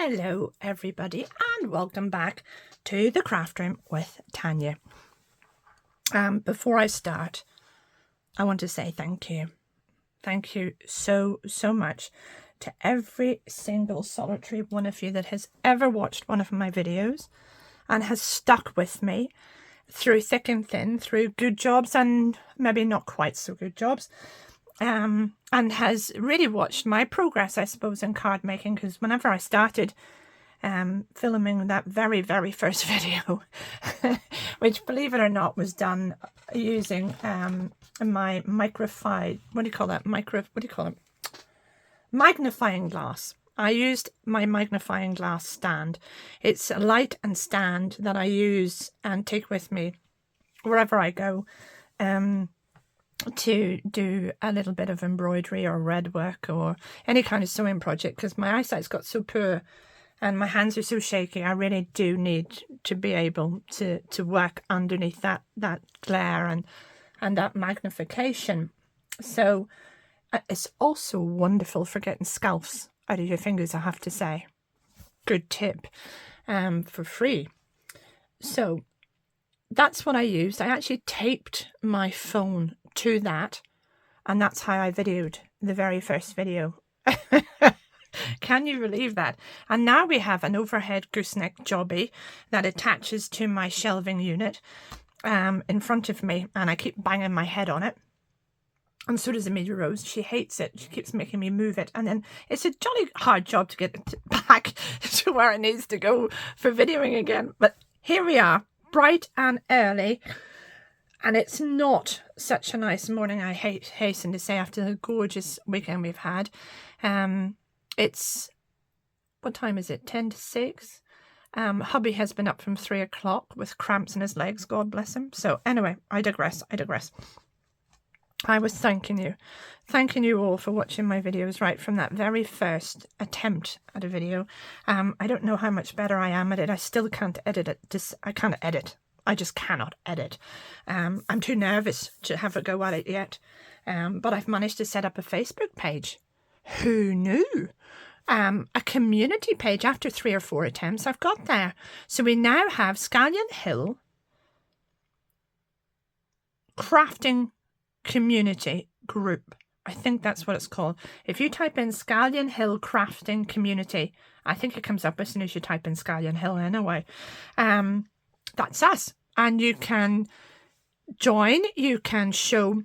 Hello everybody and welcome back to the craft room with Tanya. Before I start, I want to say thank you. Thank you so much to every single solitary one of you that has ever watched one of my videos and has stuck with me through thick and thin, through good jobs and maybe not quite so good jobs. And has really watched my progress, I suppose, in card making, because whenever I started filming that very first video, which, believe it or not, was done using my magnifying glass. I used my magnifying glass stand. It's a light and stand that I use and take with me wherever I go. To do a little bit of embroidery or red work or any kind of sewing project, because my eyesight's got so poor and my hands are so shaky. I really do need to be able to work underneath that glare and that magnification. So it's also wonderful for getting scalps out of your fingers, I have to say. Good tip for free. So that's what I used. I actually taped my phone to that, and that's how I videoed the very first video. Can you believe that? And now we have an overhead gooseneck jobby that attaches to my shelving unit in front of me, and I keep banging my head on it. And so does Amelia Rose. She hates it. She keeps making me move it. And then it's a jolly hard job to get it back to where it needs to go for videoing again. But here we are, bright and early. And it's not such a nice morning, I hasten to say, after the gorgeous weekend we've had. It's, what time is it? 10 to 6. Hubby has been up from 3 o'clock with cramps in his legs, God bless him. So anyway, I digress. I was thanking you all for watching my videos right from that very first attempt at a video. I don't know how much better I am at it. I still can't edit it. I can't edit. I just cannot edit. I'm too nervous to have a go at it yet. But I've managed to set up a Facebook page. Who knew? A community page after 3 or 4 attempts I've got there. So we now have Scallion Hill Crafting Community Group. I think that's what it's called. If you type in Scallion Hill Crafting Community, I think it comes up as soon as you type in Scallion Hill anyway. That's us. And you can join, you can show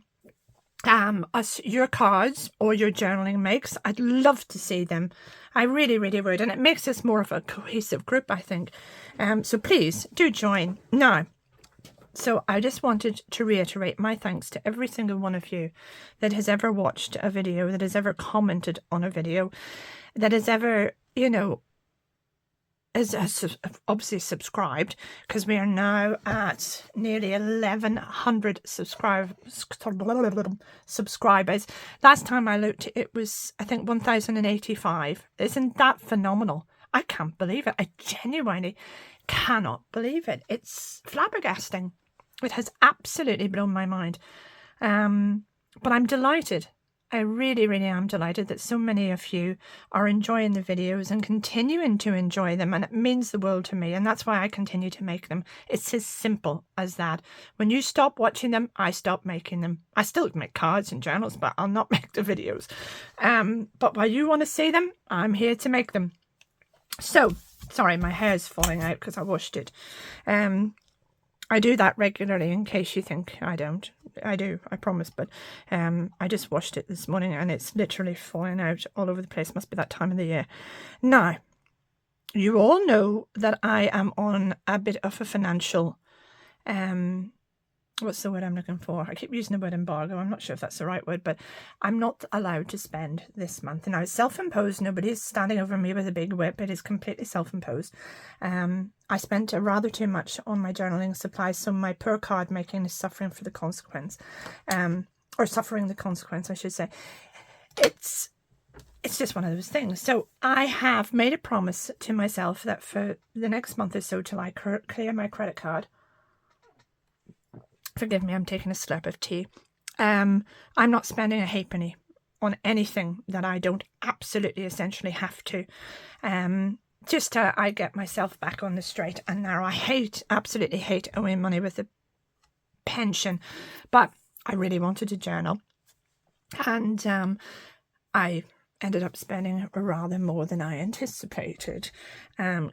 us your cards or your journaling makes. I'd love to see them. I really would. And it makes us more of a cohesive group, I think. So please do join. Now, so I just wanted to reiterate my thanks to every single one of you that has ever watched a video, that has ever commented on a video, that has ever, has obviously subscribed, because we are now at nearly 1,100 subscribers. Last time I looked, it was, I think, 1,085. Isn't that phenomenal? I can't believe it. I genuinely cannot believe it. It's flabbergasting. It has absolutely blown my mind. But I'm delighted. I really am delighted that so many of you are enjoying the videos and continuing to enjoy them, and it means the world to me, and that's why I continue to make them. It's as simple as that. When you stop watching them, I stop making them. I still make cards and journals, but I'll not make the videos. But while you want to see them, I'm here to make them. So, sorry, my hair's falling out because I washed it. I do that regularly, in case you think I don't. I do, I promise, but I just washed it this morning and it's literally falling out all over the place. Must be that time of the year. Now, you all know that I am on a bit of a financial, what's the word I'm looking for? I keep using the word embargo. I'm not sure if that's the right word, but I'm not allowed to spend this month. And now it's self-imposed. Nobody is standing over me with a big whip. It is completely self-imposed. I spent rather too much on my journaling supplies, so my poor card making is suffering for the consequence. Or suffering the consequence, I should say. It's just one of those things. So I have made a promise to myself that for the next month or so, till I clear my credit card, forgive me, I'm taking a slurp of tea. I'm not spending a halfpenny on anything that I don't absolutely essentially have to. just I get myself back on the straight and narrow. I absolutely hate owing money with a pension, but I really wanted to journal, and I ended up spending rather more than I anticipated,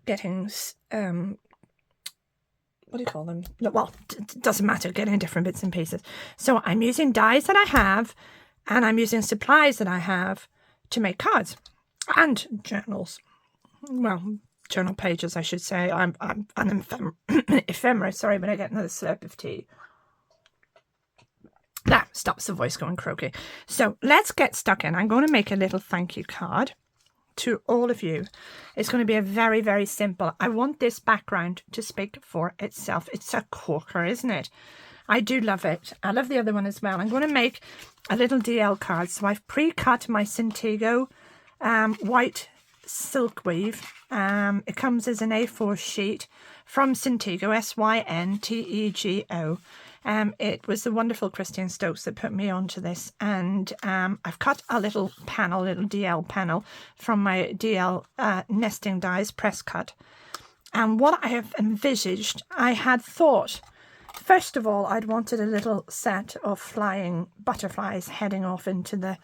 getting what do you call them? Well, it doesn't matter, getting different bits and pieces. So I'm using dies that I have, and I'm using supplies that I have to make cards and journals. Well, journal pages, I should say. I'm an ephemera. Sorry, when I get another slurp of tea. That stops the voice going croaky. So let's get stuck in. I'm going to make a little thank you card to all of you. It's going to be a very, very simple. I want this background to speak for itself. It's a corker, isn't it? I do love it. I love the other one as well. I'm going to make a little DL card. So I've pre-cut my Synthego white silk weave. It comes as an A4 sheet from Synthego, Syntego. It was the wonderful Christian Stokes that put me onto this, and I've cut a little panel, little DL panel from my DL nesting dies press cut. And what I have envisaged, I had thought, first of all, I'd wanted a little set of flying butterflies heading off into the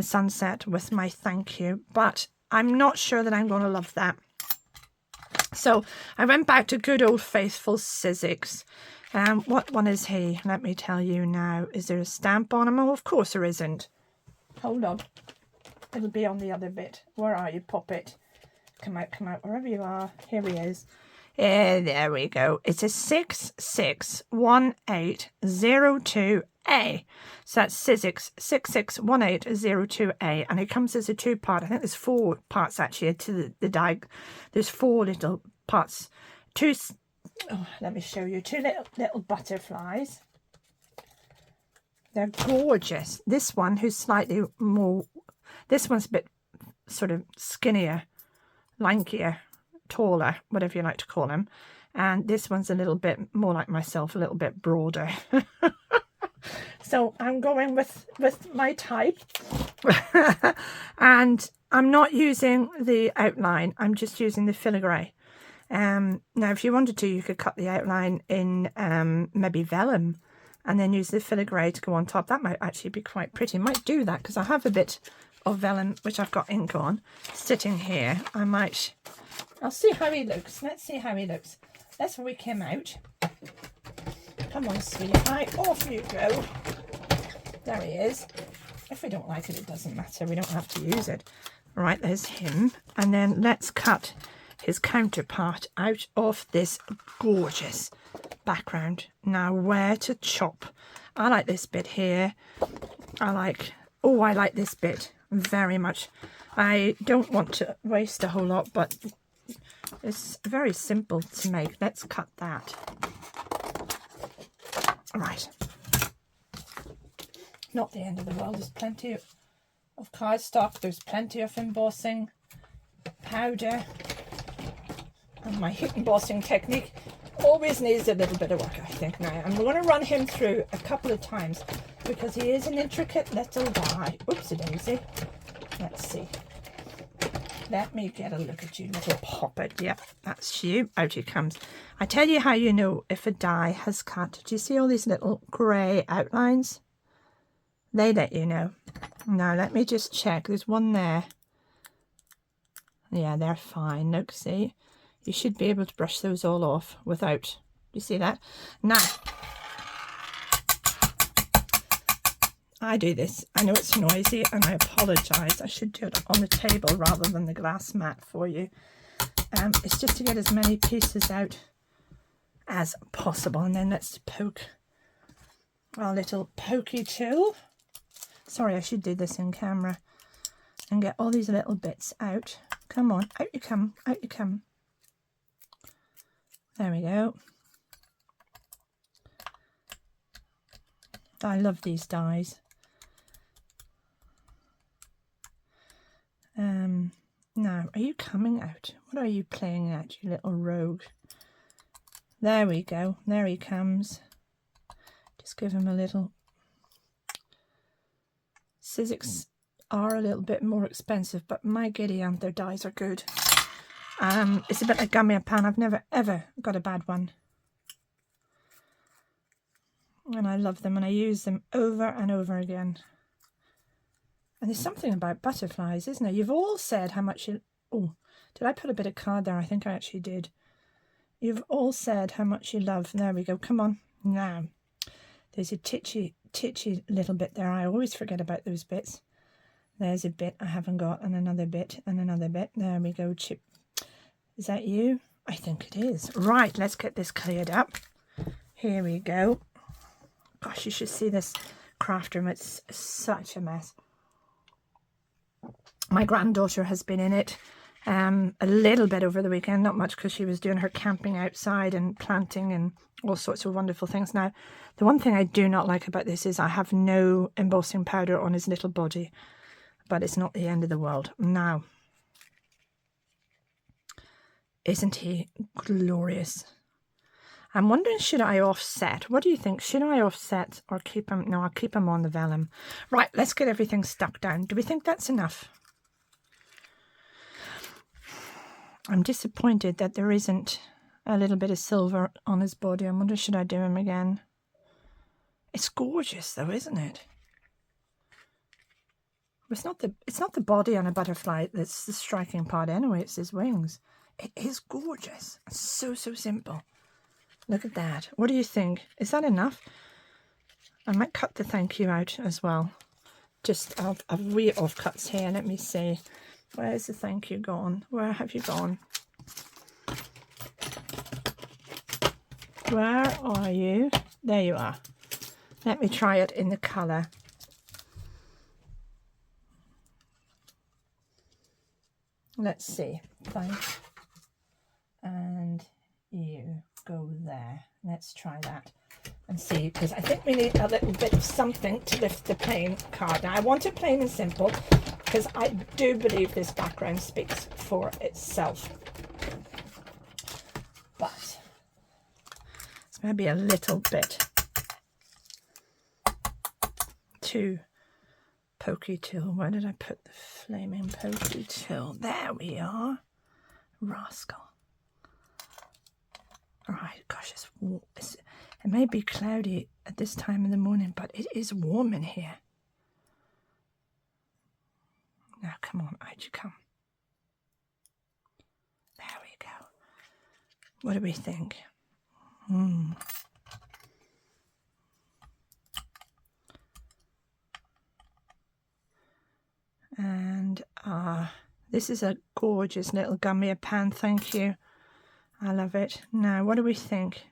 sunset with my thank you, but I'm not sure that I'm going to love that. So I went back to good old faithful Sizzix. What one is he? Let me tell you now. Is there a stamp on him? Oh, of course there isn't. Hold on. It'll be on the other bit. Where are you, Poppet? Come out, wherever you are. Here he is. There we go. It's a 661802A. So that's Sizzix 661802A. And it comes as a two-part. I think there's 4 parts actually to the die. There's 4 little parts. Let me show you. 2 little butterflies. They're gorgeous. This one, who's slightly more, this one's a bit sort of skinnier, lankier, taller, whatever you like to call them. And this one's a little bit more like myself, a little bit broader. So I'm going with my type. And I'm not using the outline. I'm just using the filigree. Now, if you wanted to, you could cut the outline in maybe vellum and then use the filigree to go on top. That might actually be quite pretty. Might do that because I have a bit of vellum, which I've got ink on, sitting here. I'll see how he looks. Let's see how he looks. Let's whip him out. Come on, sweetheart. Off you go. There he is. If we don't like it, it doesn't matter. We don't have to use it. All right, there's him. And then let's cut his counterpart out of this gorgeous background. Now, where to chop? I like this bit here. I like this bit very much. I don't want to waste a whole lot, but it's very simple to make. Let's cut that. All right. Not the end of the world. There's plenty of cardstock. There's plenty of embossing powder. And my embossing technique always needs a little bit of work, I think. Now, I'm going to run him through a couple of times because he is an intricate little die. Oopsie-daisy. Let's see. Let me get a look at you, little poppet. Yep, that's you. Out he comes. I tell you how you know if a die has cut. Do you see all these little grey outlines? They let you know. Now, let me just check. There's one there. Yeah, they're fine. Look, see? You should be able to brush those all off without. You see that? Now, I do this. I know it's noisy and I apologise. I should do it on the table rather than the glass mat for you. It's just to get as many pieces out as possible. And then let's poke our little pokey tool. Sorry, I should do this in camera. And get all these little bits out. Come on, out you come, out you come. There we go. I love these dies. Now, are you coming out? What are you playing at, you little rogue? There we go. There he comes. Just give him a little. Sizzix are a little bit more expensive, but my giddy aunt, their dies are good. It's a bit like gummy pan. I've never ever got a bad one. And I love them and I use them over and over again. And there's something about butterflies, isn't there? You've all said how much you... Oh, did I put a bit of card there? I think I actually did. You've all said how much you love. There we go. Come on. Now, there's a titchy little bit there. I always forget about those bits. There's a bit I haven't got, and another bit, and another bit. There we go, Chip. Is that you? I think it is. Right, let's get this cleared up. Here we go. Gosh, you should see this craft room. It's such a mess. My granddaughter has been in it a little bit over the weekend. Not much because she was doing her camping outside and planting and all sorts of wonderful things. Now, the one thing I do not like about this is I have no embossing powder on his little body. But it's not the end of the world. Now, isn't he glorious? I'm wondering, should I offset? What do you think? Should I offset or keep him? No, I'll keep him on the vellum. Right, let's get everything stuck down. Do we think that's enough? I'm disappointed that there isn't a little bit of silver on his body. I wonder, should I do him again? It's gorgeous though, isn't it? It's not the body on a butterfly that's the striking part anyway, it's his wings. It is gorgeous. It's so simple. Look at that. What do you think? Is that enough? I might cut the thank you out as well. Just a wee offcuts here. Let me see. Where's the thank you gone? Where have you gone? Where are you? There you are. Let me try it in the colour. Let's see. Thank and you go there. Let's try that and see, because I think we need a little bit of something to lift the plain card. Now I want it plain and simple because I do believe this background speaks for itself. But it's maybe a little bit too pokey tool. Where did I put the flaming pokey tool? There we are. Rascal. Alright, gosh, it may be cloudy at this time of the morning, but it is warm in here. Now, come on, out you come. There we go. What do we think? And this is a gorgeous little gummy pan, thank you. I love it. Now, what do we think?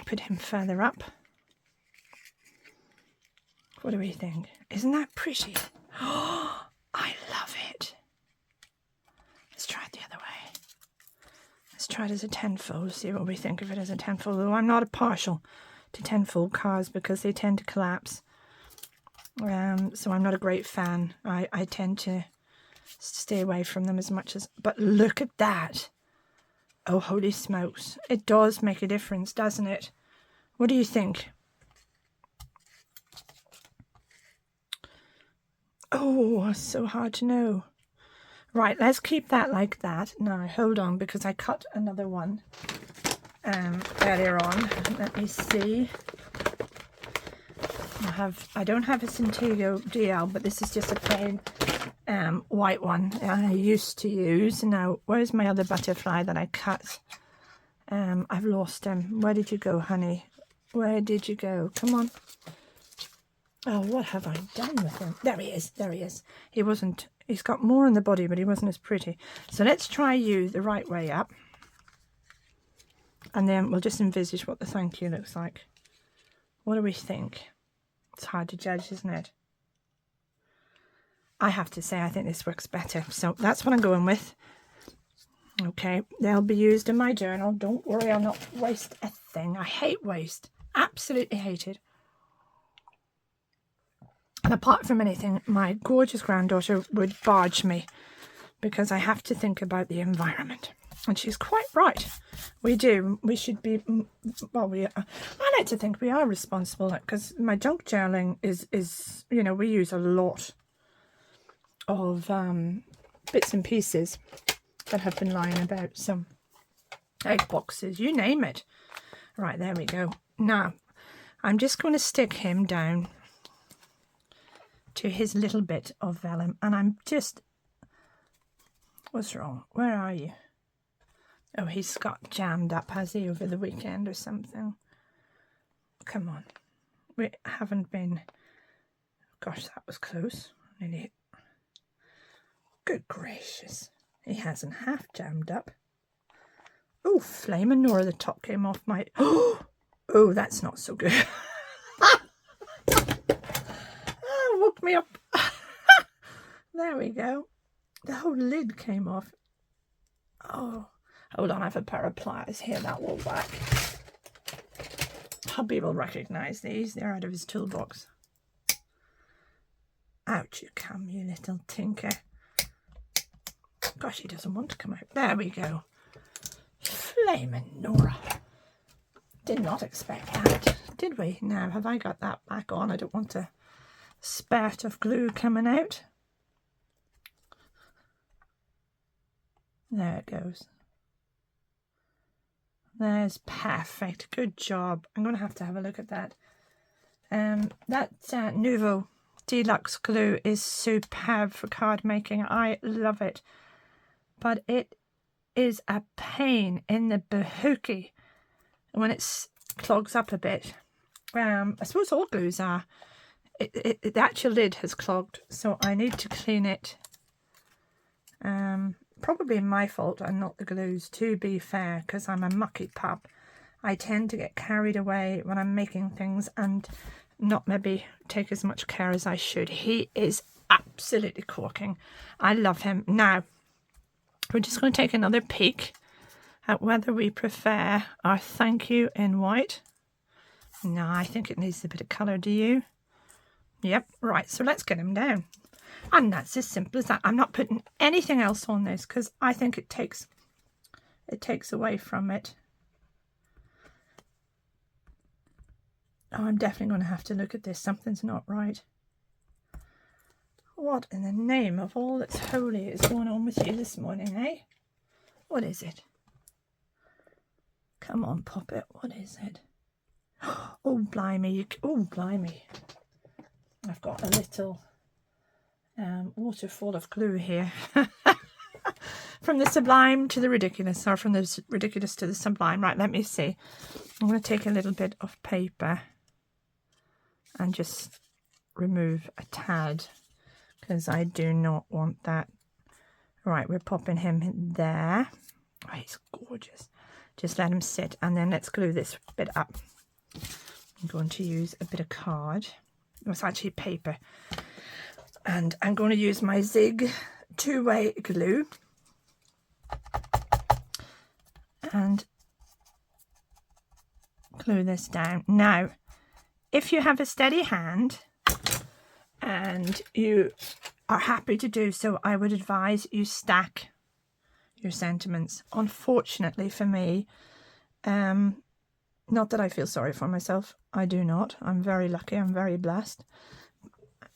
Put him further up. What do we think? Isn't that pretty? Oh, I love it. Let's try it the other way. Let's try it as a tenfold, see what we think of it as a tenfold. Though I'm not partial to tenfold cards because they tend to collapse. So I'm not a great fan. I tend to stay away from them as much as... But look at that. Oh, holy smokes. It does make a difference, doesn't it? What do you think? Oh, it's so hard to know. Right, let's keep that like that. Now, hold on, because I cut another one earlier on. Let me see. I don't have a Cintigo DL, but this is just a plain white one I used to use. Now, where's my other butterfly that I cut? I've lost him. Where did you go, honey? Where did you go? Come on. Oh, what have I done with him? There he is. There he is. He's got more in the body, but he wasn't as pretty. So let's try you the right way up. And then we'll just envisage what the thank you looks like. What do we think? It's hard to judge, isn't it? I have to say, I think this works better. So that's what I'm going with. Okay, they'll be used in my journal. Don't worry, I'll not waste a thing. I hate waste. Absolutely hate it. And apart from anything, my gorgeous granddaughter would barge me because I have to think about the environment. And she's quite right. We do. We should be, well, I like to think we are responsible because my junk journaling is, you know, we use a lot of bits and pieces that have been lying about, some egg boxes, you name it. Right, there we go. Now, I'm just going to stick him down to his little bit of vellum, and I'm just... What's wrong? Where are you? Oh, he's got jammed up, has he, over the weekend or something? Come on. We haven't been... Gosh, that was close. Nearly... Good gracious. He hasn't half jammed up. Oh, flaming Nora, the top came off my... Oh, that's not so good. Oh, woke me up. There we go. The whole lid came off. Oh, hold on, I have a pair of pliers here that will work. Hubby will recognise these. They're out of his toolbox. Out you come, you little tinker. Gosh, he doesn't want to come out. There we go. Flaming Nora. Did not expect that, did we? Now, have I got that back on? I don't want a spurt of glue coming out. There it goes. There's perfect. Good job. I'm going to have a look at that. That Nouveau Deluxe glue is superb for card making. I love it. But it is a pain in the bahookie when it clogs up a bit. I suppose all glues are. The actual lid has clogged, so I need to clean it. Probably my fault and not the glues, to be fair, because I'm a mucky pup. I tend to get carried away when I'm making things and not maybe take as much care as I should. He is absolutely corking. I love him. Now, we're just going to take another peek at whether we prefer our thank you in white. No, I think it needs a bit of colour, do you? Yep, right, so let's get him down. And that's as simple as that. I'm not putting anything else on this because I think it takes away from it. Oh, I'm definitely going to have to look at this. Something's not right. What in the name of all that's holy is going on with you this morning, eh? What is it? Come on, Poppet. What is it? Oh, blimey. Oh, blimey. I've got a little waterfall of glue here. From the sublime to the ridiculous, or from the ridiculous to the sublime. Right, let me see. I'm going to take a little bit of paper and just remove a tad because I do not want that. Right, we're popping him in there. Oh, he's gorgeous. Just let him sit, and then let's glue this bit up. I'm going to use a bit of card. It's actually paper. And I'm going to use my Zig two-way glue. And glue this down. Now, if you have a steady hand and you are happy to do so, I would advise you stack your sentiments. Unfortunately for me, not that I feel sorry for myself, I do not. I'm very lucky, I'm very blessed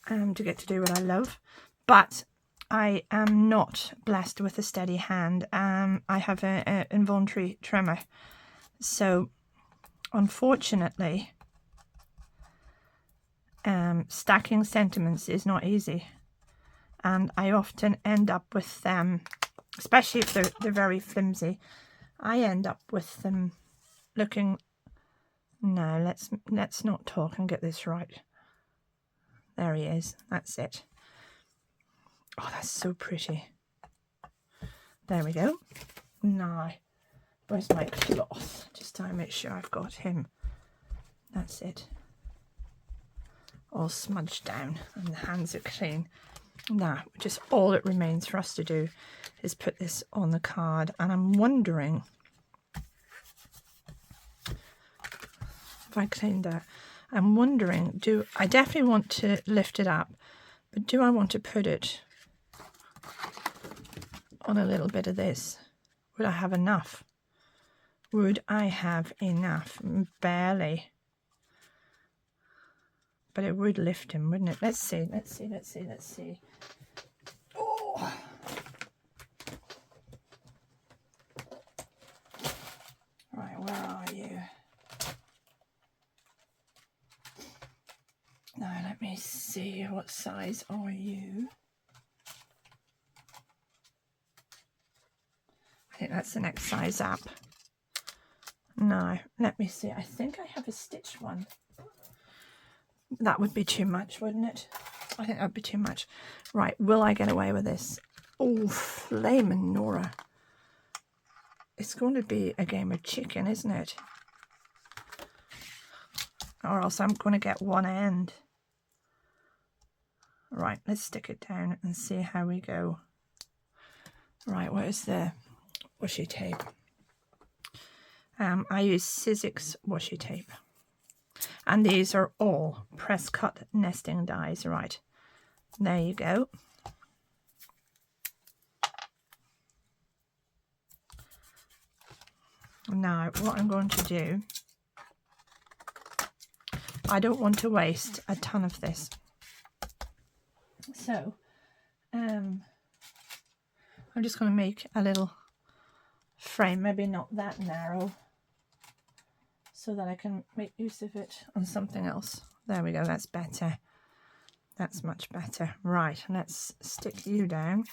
to get to do what I love, but I am not blessed with a steady hand. I have an involuntary tremor, so unfortunately stacking sentiments is not easy, and I often end up with them, especially if they're very flimsy, I end up with them looking... No, let's not talk and get this right. There he is. That's it. Oh, that's so pretty. There we go. Now, where's my cloth? Just to make sure I've got him. That's it. All smudged down and the hands are clean. Now, just all it remains for us to do is put this on the card. And I'm wondering... I cleaned that. I'm wondering, I definitely want to lift it up, but do I want to put it on a little bit of this? Would I have enough? Would I have enough? Barely. But it would lift him, wouldn't it? Let's see. Oh. see, what size are you? I think that's the next size up. No, let me see. I think I have a stitched one. That would be too much, wouldn't it? I think that would be too much. Right, will I get away with this? Oh, flaming Nora. It's going to be a game of chicken, isn't it? Or else I'm going to get one end. Right, let's stick it down and see how we go. Right, where's the washi tape? I use Sizzix washi tape. And these are all press cut nesting dies. Right, there you go. Now, what I'm going to do, I don't want to waste a ton of this. So, I'm just going to make a little frame, maybe not that narrow, so that I can make use of it on something else. There we go, that's better. That's much better. Right, let's stick you down.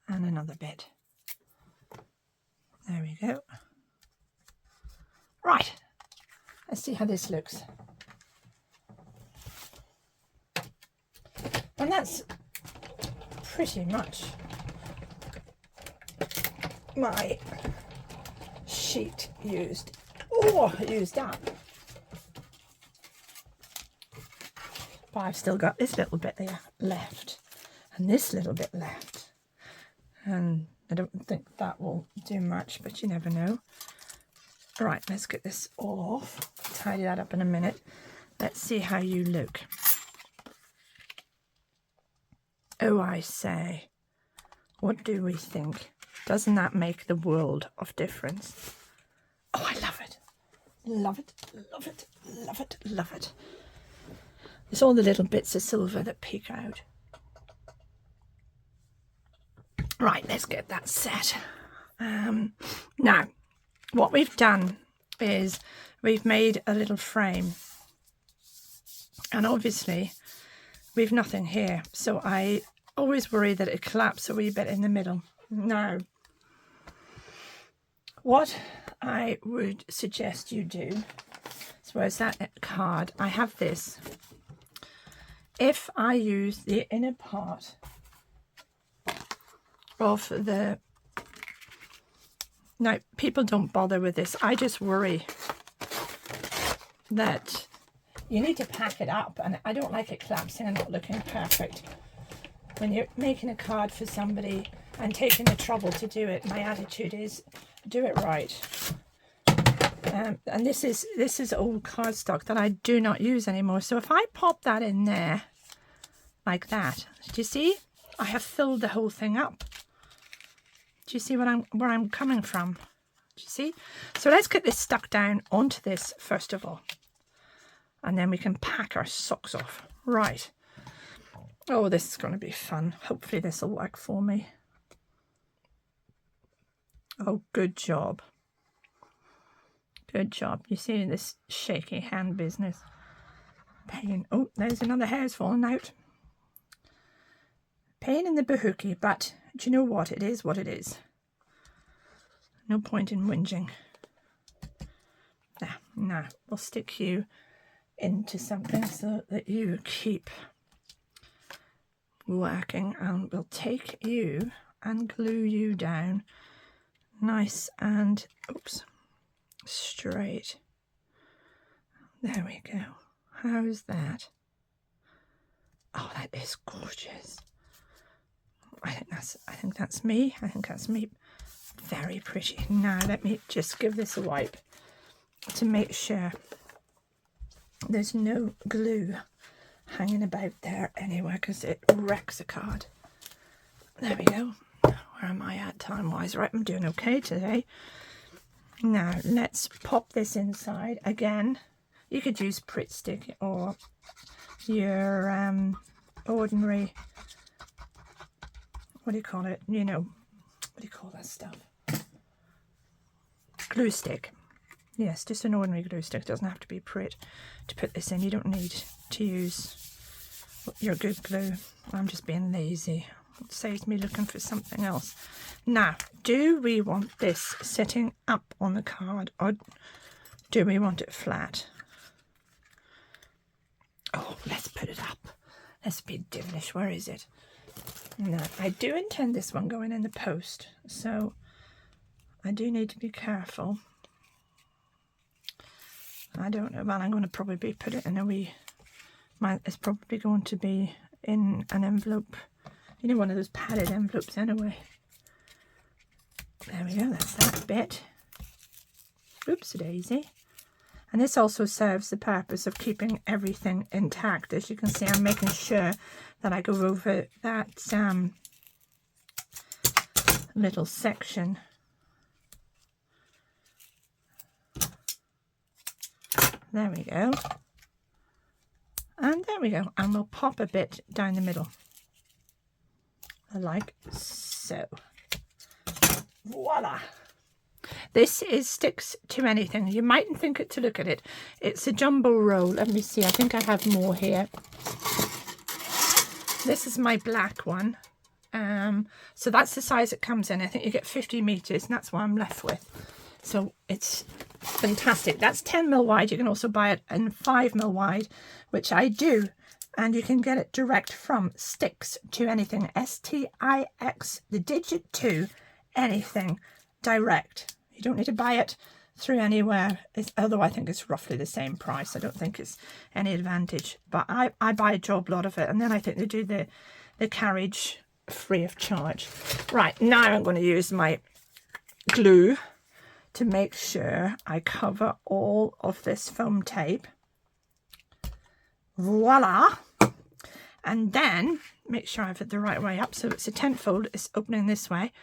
And another bit. There we go. Right, let's see how this looks. And that's pretty much my sheet used up. But I've still got this little bit there left and this little bit left. And I don't think that will do much, but you never know. All right, let's get this all off. Tidy that up in a minute. Let's see how you look. Oh, I say, what do we think? Doesn't that make the world of difference? Oh, I love it. Love it, love it, love it, love it. It's all the little bits of silver that peek out. Right, let's get that set. Now, what we've done is we've made a little frame. And obviously, we've nothing here. So I always worry that it collapses a wee bit in the middle. Now, what I would suggest you do, so where's that card? I have this. If I use the inner part of the... Now, people don't bother with this. I just worry that you need to pack it up, and I don't like it collapsing and not looking perfect. When you're making a card for somebody and taking the trouble to do it, my attitude is do it right. And this is old cardstock that I do not use anymore. So if I pop that in there like that, do you see? I have filled the whole thing up. Do you see where I'm coming from? Do you see? So let's get this stuck down onto this first of all. And then we can pack our socks off. Right. Oh, this is going to be fun. Hopefully this will work for me. Oh, good job. Good job. You see this shaky hand business. Pain. Oh, there's another hair's falling out. Pain in the bahookie, but do you know what? It is what it is. No point in whinging. Now, we'll stick you into something so that you keep working, and we'll take you and glue you down nice and straight. There we go. How's that? Oh, that is gorgeous. I think that's me. I think that's me. Very pretty. Now let me just give this a wipe to make sure there's no glue hanging about there anywhere, because it wrecks a card. There we go. Where am I at time-wise? Right, I'm doing okay today. Now, let's pop this inside. Again, you could use Pritt Stick or your ordinary, what do you call it? You know, what do you call that stuff? glue stick. Yes, just an ordinary glue stick. It doesn't have to be Prit to put this in. You don't need to use your good glue. I'm just being lazy. It saves me looking for something else. Now, do we want this sitting up on the card or do we want it flat? Oh, let's put it up. Let's be devilish. Where is it? No, I do intend this one going in the post, so I do need to be careful. I don't know, well, I'm going to probably put it in a wee, it's probably going to be in an envelope, you know, one of those padded envelopes anyway. There we go, that's that bit. Oops-a-daisy. And this also serves the purpose of keeping everything intact. As you can see, I'm making sure that I go over that little section. There we go. And there we go. And we'll pop a bit down the middle. Like so. Voila! This sticks to anything. You mightn't think it to look at it. It's a jumbo roll. Let me see. I think I have more here. This is my black one. So that's the size it comes in. I think you get 50 meters, and that's what I'm left with. So it's fantastic. That's 10mm wide. You can also buy it in 5mm wide, which I do. And you can get it direct from Sticks to Anything. S-T-I-X, the digit 2, anything, direct. You don't need to buy it through anywhere, although I think it's roughly the same price. I don't think it's any advantage. But I buy a job lot of it, and then I think they do the carriage free of charge. Right, now I'm going to use my glue to make sure I cover all of this foam tape. Voila! And then make sure I have it the right way up. So it's a tentfold. It's opening this way,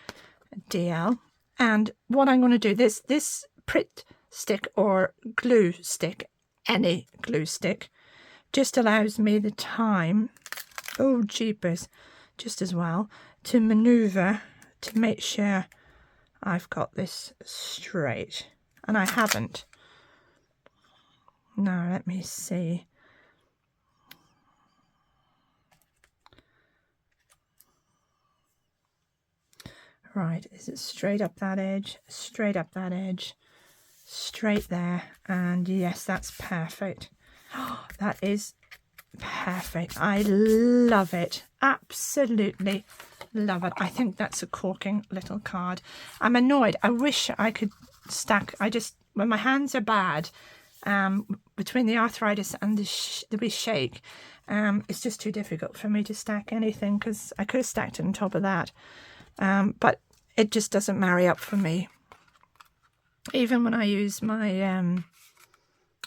DL. And what I'm going to do, this Prit stick or glue stick, any glue stick, just allows me the time, oh jeepers, just as well, to maneuver to make sure I've got this straight. And I haven't. Now, let me see. Right, is it straight up that edge, straight up that edge, straight there, and yes, that's perfect. Oh, that is perfect. I love it. Absolutely love it. I think that's a corking little card. I'm annoyed. I wish I could stack. When my hands are bad, between the arthritis and the wee shake, it's just too difficult for me to stack anything, because I could have stacked it on top of that. But it just doesn't marry up for me. Even when I use my,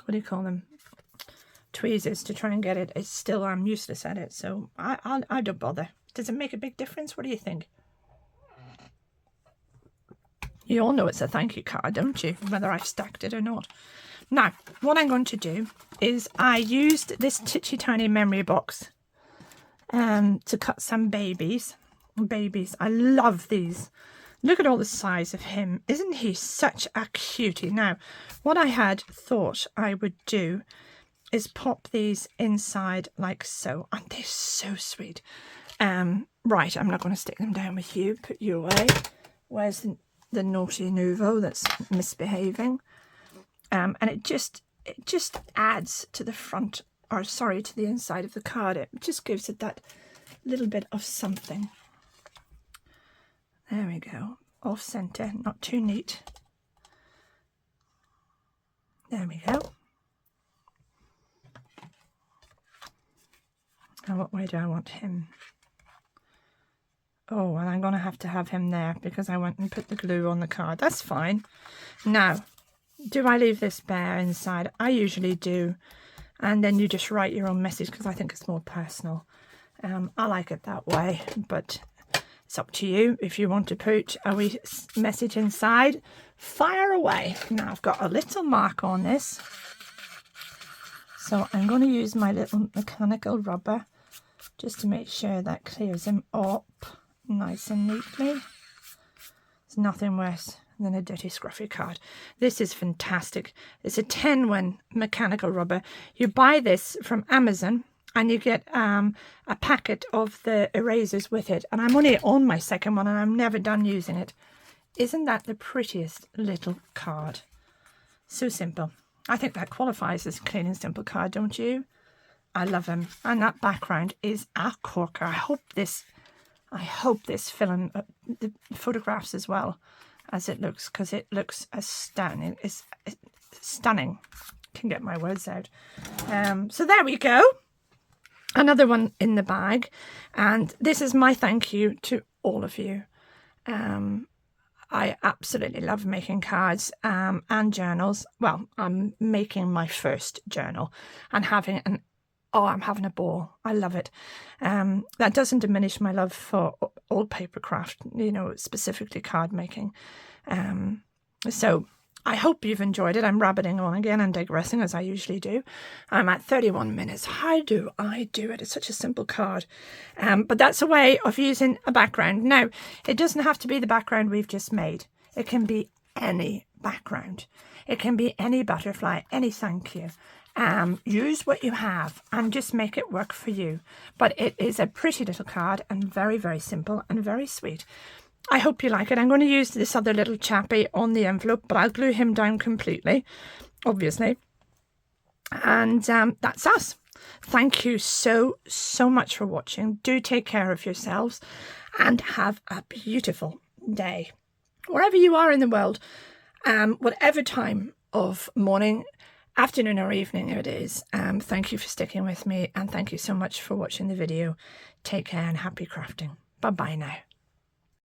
what do you call them? Tweezers to try and get it, it's still, I'm useless at it. So I don't bother. Does it make a big difference? What do you think? You all know it's a thank you card, don't you? Whether I've stacked it or not. Now, what I'm going to do is I used this titchy tiny memory box to cut some babies. I love these. Look at all the size of him. Isn't he such a cutie? Now, what I had thought I would do is pop these inside like so. And they're so sweet. Right, I'm not going to stick them down with you. Put you away. Where's the naughty nouveau that's misbehaving? And it just adds to the front, or sorry, to the inside of the card. It just gives it that little bit of something. There we go. Off center, not too neat. There we go. Now, what way do I want him? Oh, and I'm going to have him there because I went and put the glue on the card. That's fine. Now, do I leave this bare inside? I usually do. And then you just write your own message because I think it's more personal. I like it that way, but it's up to you. If you want to put a wee message inside, fire away. Now I've got a little mark on this. So I'm going to use my little mechanical rubber just to make sure that clears him up nice and neatly. There's nothing worse and then a dirty scruffy card. This is fantastic. It's a 10-1 mechanical rubber. You buy this from Amazon and you get a packet of the erasers with it. And I'm only on my second one and I'm never done using it. Isn't that the prettiest little card? So simple. I think that qualifies as a clean and simple card, don't you? I love them. And that background is a corker. I hope this filling the photographs as well as it looks, because it looks astounding. It's stunning. Can get my words out. So there we go. Another one in the bag. And this is my thank you to all of you. I absolutely love making cards and journals. Well, I'm making my first journal and having I'm having a ball. I love it. That doesn't diminish my love for all paper craft, you know, specifically card making. So I hope you've enjoyed it. I'm rabbiting on again and digressing as I usually do. I'm at 31 minutes. How do I do it? It's such a simple card. But that's a way of using a background. Now, it doesn't have to be the background we've just made. It can be any background. It can be any butterfly, any thank you. Use what you have and just make it work for you. But it is a pretty little card and very, very simple and very sweet. I hope you like it. I'm going to use this other little chappy on the envelope, but I'll glue him down completely, obviously. And that's us. Thank you so, so much for watching. Do take care of yourselves and have a beautiful day. Wherever you are in the world, whatever time of morning, afternoon or evening it is, thank you for sticking with me and thank you so much for watching the video. Take care and happy crafting. Bye bye now.